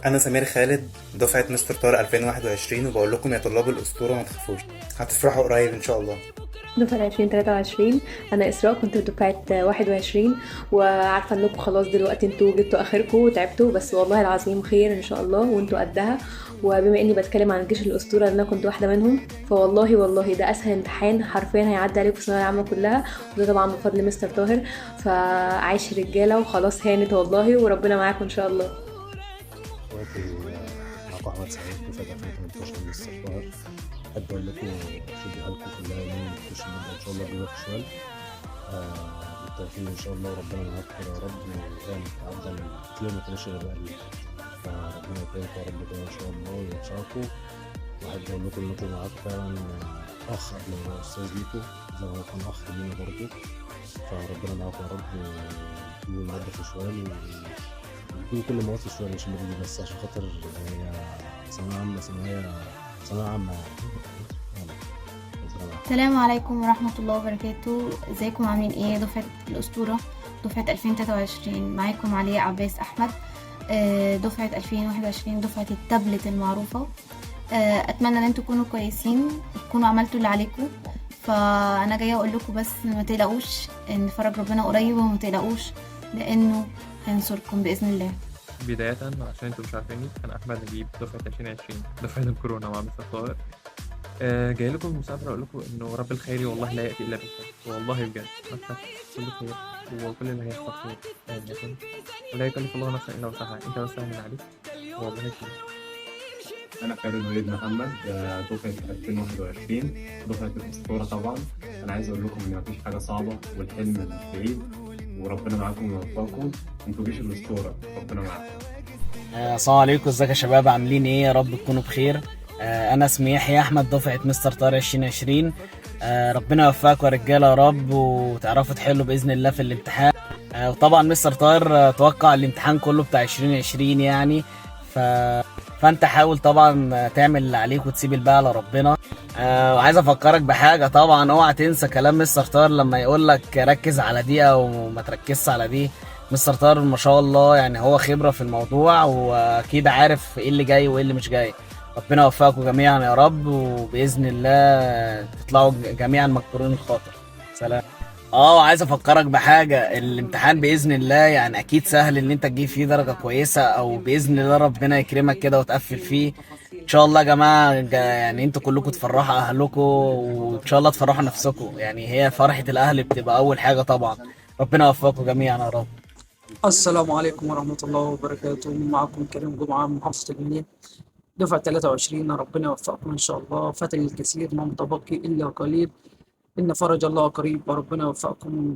أنا سمير خالد، دفعة مستر طارق 2021، وبقول لكم يا طلاب الأسطورة ما تخافوش، هتفرحوا قريب إن شاء الله. دفعة 2023. أنا إسراء، كنت دفعة 21، وعارفة إنكم خلاص دلوقتي انتوا جبتوا آخركم وتعبتوا، بس والله العظيم خير إن شاء الله وانتوا قدها. وبما إني بتكلم عن الجيش الأسطورة لأن أنا كنت واحدة منهم، فوالله والله ده أسهل امتحان حرفيا هيعدي عليكم في الثانوية العامة كلها، وده طبعا بفضل مستر طاهر. فعايش رجالة وخلاص هانت والله، وربنا معاكم إن شاء الله. اخواتي، معاكم احمد سعيد دفعه 2018 من الصفار. احب اقول لكم شدوا حالكم كلها يومين تخش الماده ان شاء الله بيبقى في شوال. بالتوفيق ان شاء الله وربنا معاكم كده يا رب. وفعلا تعدى كتير ما كانش غير قليل، فربنا يكرمكم يا رب كده ان شاء الله وينصركم. واحب اقول لكم انكم معاكم فعلا اخ قبل ما هو استاذ ليكم، زي ما هو كان اخ لينا برضه. فربنا معاكم يا رب، وتجيبوا الماده في شوال في كل مواد في الشغل، مش مدري بس عشان خاطر هي ثانوية عامة، ثانوية عامة يعني. ربنا معاك. السلام عليكم ورحمة الله وبركاته. ازيكم عاملين ايه؟ دفعة الأسطورة، دفعة 2023. معاكم علي عباس أحمد، دفعة 2021، دفعة التابلت المعروفة. أتمنى ان انتوا تكونوا كويسين وتكونوا عملتوا اللي عليكم. فأنا جاية أقول لكم بس ما تقلقوش، إن فرج ربنا قريب، وما تقلقوش لأنه هينصركم بإذن الله. بداية عشان انتوا مش عارفيني، انا احمد نجيب دفعة 2020، دفعة الكورونا مع مستر طارق. جاي لكم المسافرة اقول لكم انه رب الخير والله لا يأتي الا بالخير، والله بجد ما تخافش، كله خير وكل اللي هيحصل خير. لكن ولا يكلف الله نفسا الا وسعها، انت بس اعمل عليك والله خير. أنا خالد وليد محمد، دفعة 2021، دفعة الأسطورة طبعا. أنا عايز أقول لكم إن مفيش حاجة صعبة والحلم مش بعيد، وربنا معاكم ويوفقكم. أنتوا جيش الأسطورة، ربنا معاكم. السلام عليكم، ازيك يا شباب؟ عاملين ايه؟ يا رب تكونوا بخير. انا اسمي يحيى احمد، دفعه مستر طارق 2020. ربنا يوفقكم يا رجاله يا رب، وتعرفوا تحلوا باذن الله في الامتحان. وطبعا مستر طارق توقع الامتحان كله بتاع 2020 يعني. ف... فانت حاول طبعا تعمل اللي عليك وتسيب الباقي على ربنا. وعايز افكرك بحاجه، طبعا اوعى تنسى كلام مستر طارق لما يقول لك ركز على دي او ما تركزش على دي. مستر طارق ما شاء الله يعني هو خبرة في الموضوع، واكيد عارف ايه اللي جاي وايه اللي مش جاي. ربنا يوفقكم جميعا يا رب، وباذن الله تطلعوا جميعا مكبورين الخاطر. سلام. وعايز افكرك بحاجة، الامتحان باذن الله يعني اكيد سهل ان انت تجيب فيه درجة كويسة، او باذن الله ربنا يكرمك كده وتقفل فيه ان شاء الله. يا جماعة يعني انتوا كلكم تفرحوا اهلكم، وان شاء الله تفرحوا نفسكم، يعني هي فرحة الاهل بتبقى اول حاجة طبعا. ربنا يوفقكم جميعا يا رب. السلام عليكم ورحمة الله وبركاته. معكم كريم جمعة من محافظة المنيا، دفعة 23. ربنا يوفقكم إن شاء الله. فات الكثير ما متبقي إلا قليل، إن فرج الله قريب، وربنا يوفقكم.